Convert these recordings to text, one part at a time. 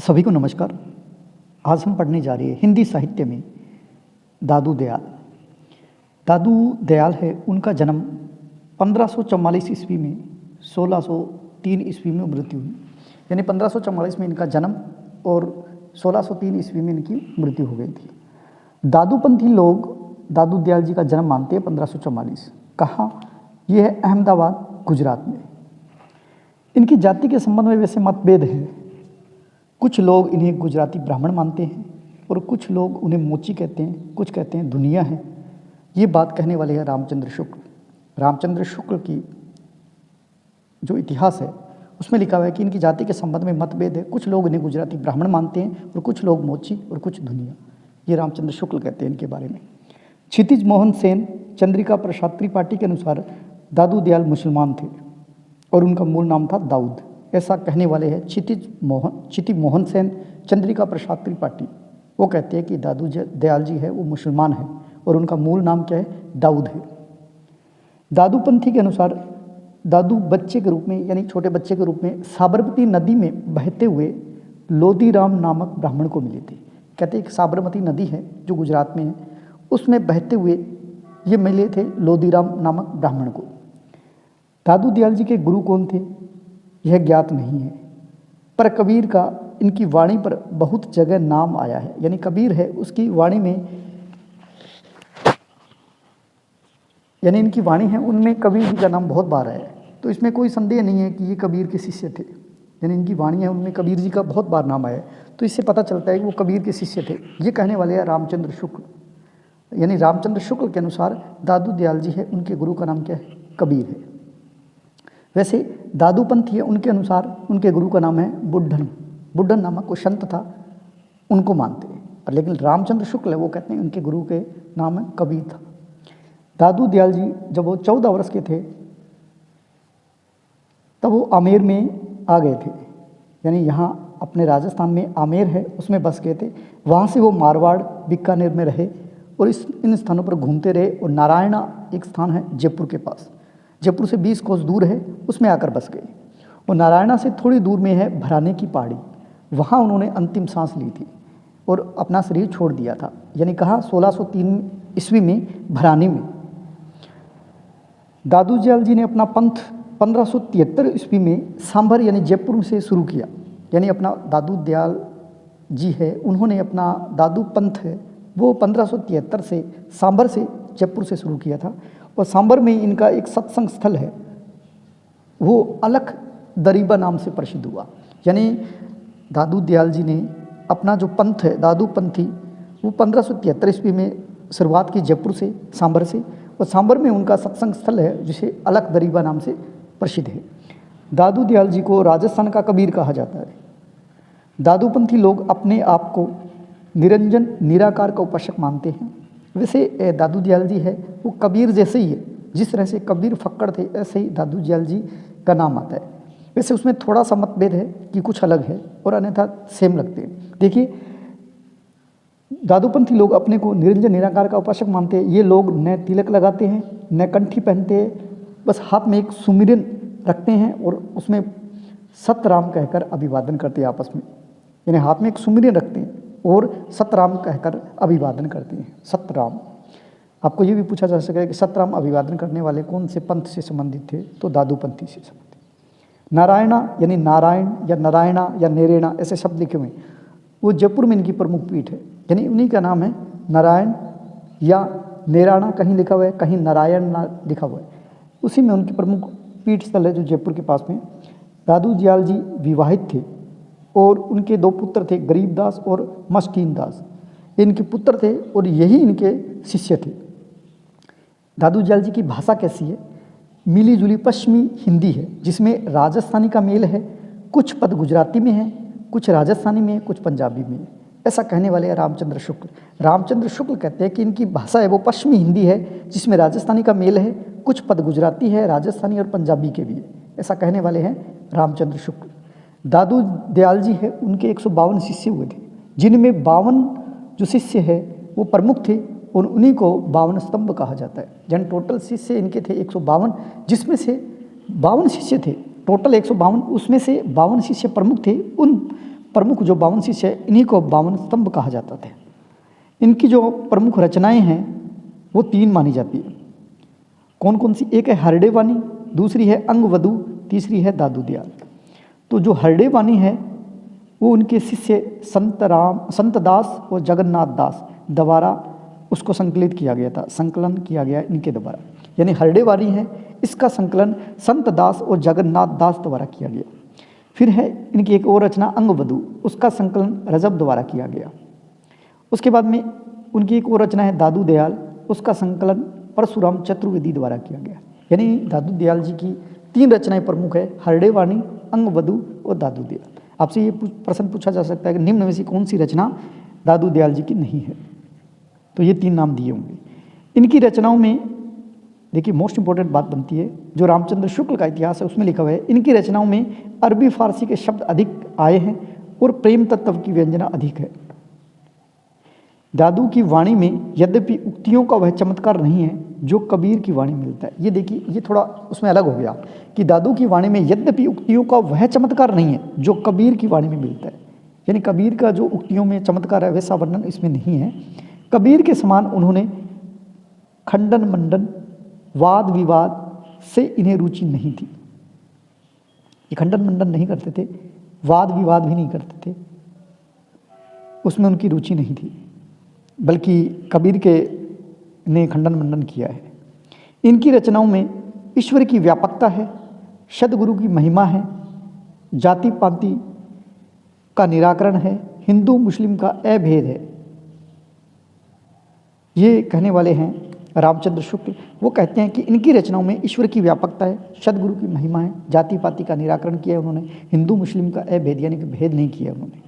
सभी को नमस्कार। आज हम पढ़ने जा रहे हैं हिंदी साहित्य में दादू दयाल। दादू दयाल है, उनका जन्म 1544 ईस्वी में 1603 ईस्वी में मृत्यु हुई। यानी 1544 में इनका जन्म और 1603 ईस्वी में इनकी मृत्यु हो गई थी। दादूपंथी लोग दादू दयाल जी का जन्म मानते हैं 1544। कहाँ? ये है अहमदाबाद, गुजरात में। इनकी जाति के संबंध में वैसे मतभेद है। कुछ लोग इन्हें गुजराती ब्राह्मण मानते हैं और कुछ लोग उन्हें मोची कहते हैं, कुछ कहते हैं दुनिया है। ये बात कहने वाले हैं रामचंद्र शुक्ल। रामचंद्र शुक्ल की जो इतिहास है उसमें लिखा हुआ है कि इनकी जाति के संबंध में मतभेद है। कुछ लोग इन्हें गुजराती ब्राह्मण मानते हैं और कुछ लोग मोची और कुछ दुनिया। ये रामचंद्र शुक्ल कहते हैं इनके बारे में। क्षितिज मोहन सेन चंद्रिका प्रसाद त्रिपाठी के अनुसार दादू दयाल मुसलमान थे और उनका मूल नाम था दाऊद। ऐसा कहने वाले हैं क्षिति मोहन सेन चंद्रिका प्रसाद त्रिपाठी। वो कहते हैं कि दादू दयाल जी है वो मुसलमान है और उनका मूल नाम क्या है? दाऊद है। दादूपंथी के अनुसार दादू बच्चे के रूप में, यानी छोटे बच्चे के रूप में साबरमती नदी में बहते हुए लोदीराम नामक ब्राह्मण को मिले थे। कहते हैं कि साबरमती नदी है जो गुजरात में है, उसमें बहते हुए ये मिले थे लोदीराम नामक ब्राह्मण को। दादू दयाल जी के गुरु कौन थे यह ज्ञात नहीं है, पर कबीर का इनकी वाणी पर बहुत जगह नाम आया है। यानी कबीर है उसकी वाणी में, यानी इनकी वाणी है उनमें कबीर जी का नाम बहुत बार आया है। तो इसमें कोई संदेह नहीं है कि ये कबीर के शिष्य थे। यानी इनकी वाणी है उनमें कबीर जी का बहुत बार नाम आया है, तो इससे पता चलता है कि वो कबीर के शिष्य थे। ये कहने वाले हैं रामचंद्र शुक्ल। यानी रामचंद्र शुक्ल के अनुसार दादू दयाल जी है, उनके गुरु का नाम क्या है? कबीर है। वैसे दादूपंथी है, उनके अनुसार उनके गुरु का नाम है बुड्ढन। बुड्ढन नामक कोई संत था, उनको मानते हैं। और लेकिन रामचंद्र शुक्ल है वो कहते हैं उनके गुरु के नाम है कबीर था। दादू दयाल जी जब वो 14 वर्ष के थे तब वो आमेर में आ गए थे। यानी यहाँ अपने राजस्थान में आमेर है उसमें बस गए थे। वहाँ से वो मारवाड़, बीकानेर में रहे और इन स्थानों पर घूमते रहे। और नारायणा एक स्थान है जयपुर के पास, जयपुर से 20 कोस दूर है, उसमें आकर बस गए। और नारायणा से थोड़ी दूर में है भराने की पहाड़ी, वहाँ उन्होंने अंतिम सांस ली थी और अपना शरीर छोड़ दिया था। यानी कहा 1603 ईस्वी में भरानी में। दादू दयाल जी ने अपना पंथ 1573 ईस्वी में सांभर यानी जयपुर से शुरू किया। यानी अपना दादू दयाल जी है उन्होंने अपना दादू पंथ है वो 1573 से सांभर से जयपुर से शुरू किया था। और सांभर में इनका एक सत्संग स्थल है, वो अलख दरीबा नाम से प्रसिद्ध हुआ। यानी दादू दयाल जी ने अपना जो पंथ है दादू पंथी वो 1573 ईस्वी में शुरुआत की जयपुर से, सांभर से। और सांभर में उनका सत्संग स्थल है जिसे अलख दरीबा नाम से प्रसिद्ध है। दादू दयाल जी को राजस्थान का कबीर कहा जाता है। दादूपंथी लोग अपने आप को निरंजन निराकार का उपासक मानते हैं। वैसे दादू दयाल जी है वो कबीर जैसे ही है, जिस तरह से कबीर फक्कड़ थे ऐसे ही दादू दयाल जी का नाम आता है। वैसे उसमें थोड़ा सा मतभेद है कि कुछ अलग है और अन्यथा सेम लगते हैं। देखिए, दादूपंथी लोग अपने को निरंजन निराकार का उपासक मानते हैं। ये लोग न तिलक लगाते हैं न कंठी पहनते हैं, बस हाथ में एक सुमिरन रखते हैं और उसमें सतराम कहकर अभिवादन करते हैं आपस में। यानी हाथ में एक सुमिरन रखते हैं और सतराम कहकर अभिवादन करते हैं। सतराम। आपको ये भी पूछा जा सके कि सतराम अभिवादन करने वाले कौन से पंथ से संबंधित थे, तो दादूपंथी से संबंधित। नारायणा यानी नारायण या नारायणा या नेरेणा ऐसे शब्द लिखे हुए हैं, वो जयपुर में इनकी प्रमुख पीठ है। यानी उन्हीं का नाम है नारायण या नेराणा, कहीं लिखा हुआ है कहीं नारायण ना लिखा हुआ है। उसी में उनकी प्रमुख पीठ स्थल है जो जयपुर के पास में। दादू दयाल जी विवाहित थे और उनके 2 पुत्र थे, गरीबदास और मस्कीन दास। इनके पुत्र थे और यही इनके शिष्य थे। दादू दयाल जी की भाषा कैसी है? मिली जुली पश्चिमी हिंदी है जिसमें राजस्थानी का मेल है। कुछ पद गुजराती में है, कुछ राजस्थानी में है, कुछ पंजाबी में है। ऐसा कहने वाले हैं रामचंद्र शुक्ल। रामचंद्र शुक्ल कहते हैं कि इनकी भाषा है वो पश्चिमी हिंदी है जिसमें राजस्थानी का मेल है, कुछ पद गुजराती है, राजस्थानी और पंजाबी के भी है। ऐसा कहने वाले हैं रामचंद्र शुक्ल। दादू दयाल जी है उनके 152 शिष्य हुए थे, जिनमें 52 जो शिष्य है वो प्रमुख थे और उन्हीं को 52 स्तंभ कहा जाता है। यानी टोटल शिष्य इनके थे 152, जिसमें से 52 शिष्य थे टोटल 152, उसमें से 52 शिष्य प्रमुख थे। उन प्रमुख जो 52 शिष्य है इन्हीं को 52 स्तंभ कहा जाता था। इनकी जो प्रमुख रचनाएं हैं वो 3 मानी जाती है। कौन कौन सी? एक है हरडे वाणी, दूसरी है अंगवधु, तीसरी है दादू दयाल। तो जो हरडे वाणी है वो उनके शिष्य संत दास और जगन्नाथ दास द्वारा उसको संकलित किया गया था, संकलन किया गया इनके द्वारा। यानी हरडे वाणी है, इसका संकलन संत दास और जगन्नाथ दास द्वारा किया गया। फिर है इनकी एक और रचना अंगवधु, उसका संकलन रजब द्वारा किया गया। उसके बाद में उनकी एक और रचना है दादू दयाल, उसका संकलन परशुराम चतुर्वेदी द्वारा किया गया। यानी दादू दयाल जी की 3 रचनाएं प्रमुख है, हरडे वाणी, अंगवधु और दादू दयाल। आपसे ये प्रश्न पूछा जा सकता है कि निम्न में से कौन सी रचना दादू दयाल जी की नहीं है? तो ये 3 नाम दिए होंगे। इनकी रचनाओं में देखिए मोस्ट इंपॉर्टेंट बात बनती है, जो रामचंद्र शुक्ल का इतिहास है उसमें लिखा हुआ है इनकी रचनाओं में अरबी फारसी के शब्द अधिक आए हैं और प्रेम तत्व की व्यंजना अधिक है। दादू की वाणी में यद्यपि उक्तियों का वह चमत्कार नहीं है जो कबीर की वाणी में मिलता है। ये देखिए, ये थोड़ा उसमें अलग हो गया कि दादू की वाणी में यद्यपि उक्तियों का वह चमत्कार नहीं है जो कबीर की वाणी में मिलता है। यानी कबीर का जो उक्तियों में चमत्कार है वैसा वर्णन इसमें नहीं है। कबीर के समान उन्होंने खंडन मंडन वाद विवाद से इन्हें रुचि नहीं थी। ये खंडन मंडन नहीं करते थे, वाद विवाद भी नहीं करते थे, उसमें उनकी रुचि नहीं थी, बल्कि कबीर के ने खंडन मंडन किया है। इनकी रचनाओं में ईश्वर की व्यापकता है, सद्गुरु की महिमा है, जाति पाति का निराकरण है, हिंदू मुस्लिम का अभेद है। ये कहने वाले हैं रामचंद्र शुक्ल। वो कहते हैं कि इनकी रचनाओं में ईश्वर की व्यापकता है, सद्गुरु की महिमा है, जाति पाति का निराकरण किया है उन्होंने, हिंदू मुस्लिम का अभेद यानी कि भेद नहीं किया उन्होंने।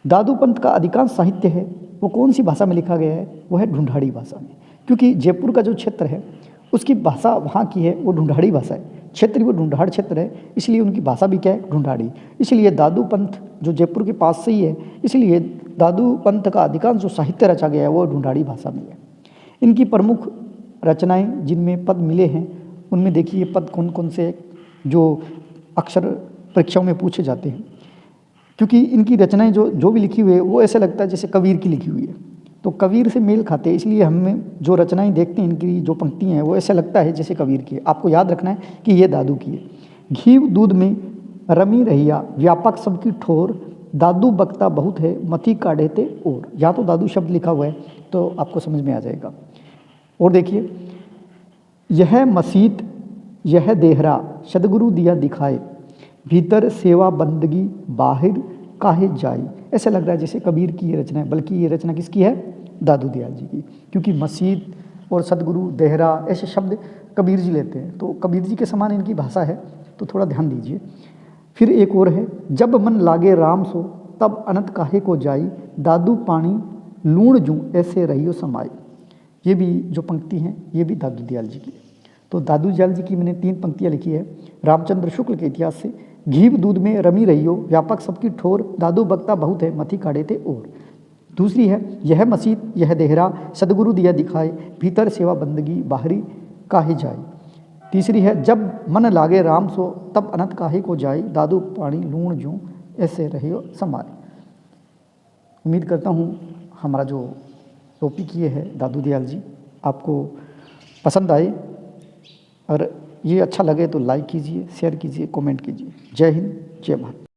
दादू पंथ का अधिकांश साहित्य है वो कौन सी भाषा में लिखा गया है? वो है ढूंढाड़ी भाषा में, क्योंकि जयपुर का जो क्षेत्र है उसकी भाषा वहाँ की है वो ढूंढाड़ी भाषा है। क्षेत्र वो ढूंढाड़ क्षेत्र है, इसलिए उनकी भाषा भी क्या है? ढूंढाड़ी। इसलिए दादू पंथ जो जयपुर के पास से ही है, इसलिए दादू पंथ का अधिकांश जो साहित्य रचा गया है वो ढूंढाड़ी भाषा में है। इनकी प्रमुख रचनाएं जिनमें पद मिले हैं उनमें देखिए पद कौन कौन से जो अक्सर परीक्षाओं में पूछे जाते हैं, क्योंकि इनकी रचनाएं जो भी लिखी हुई है वो ऐसा लगता है जैसे कबीर की लिखी हुई है, तो कबीर से मेल खाते हैं। इसलिए हमें जो रचनाएं देखते हैं इनकी जो पंक्तियां हैं वो ऐसा लगता है जैसे कबीर की है। आपको याद रखना है कि ये दादू की है। घी दूध में रमी रहिया व्यापक सबकी ठोर, दादू बकता बहुत है मथी काढ़े ते और। यहाँ तो दादू शब्द लिखा हुआ है तो आपको समझ में आ जाएगा। और देखिए, यह मसीत यह देहरा सदगुरु दिया दिखाए, भीतर सेवा बंदगी बाहर काहे जाई। ऐसा लग रहा है जैसे कबीर की ये रचना है, बल्कि ये रचना किसकी है? दादू दयाल जी की, क्योंकि मसीत और सदगुरु देहरा ऐसे शब्द कबीर जी लेते हैं, तो कबीर जी के समान इनकी भाषा है, तो थोड़ा ध्यान दीजिए। फिर एक और है, जब मन लागे राम सो तब अनंत काहे को जाई, दादू पानी लूण जूं ऐसे रहियो समाई। ये भी जो पंक्ति हैं ये भी दादू दयाल जी की है। तो दादू दयाल जी की मैंने 3 पंक्तियाँ लिखी है रामचंद्र शुक्ल के इतिहास से। घी दूध में रमी रहियो व्यापक सबकी ठोर, दादू बकता बहुत है मथी काढ़े थे और। दूसरी है, यह मसीत यह देहरा सदगुरु दिया दिखाए, भीतर सेवा बंदगी बाहरी काहे जाए। तीसरी है, जब मन लागे राम सो तब अनंत काहे को जाए, दादू पानी लूण जूं ऐसे रहियो समाए। उम्मीद करता हूँ हमारा जो टॉपिक ये है दादू दयाल जी आपको पसंद आए, और ये अच्छा लगे तो लाइक कीजिए, शेयर कीजिए, कमेंट कीजिए। जय हिंद, जय भारत।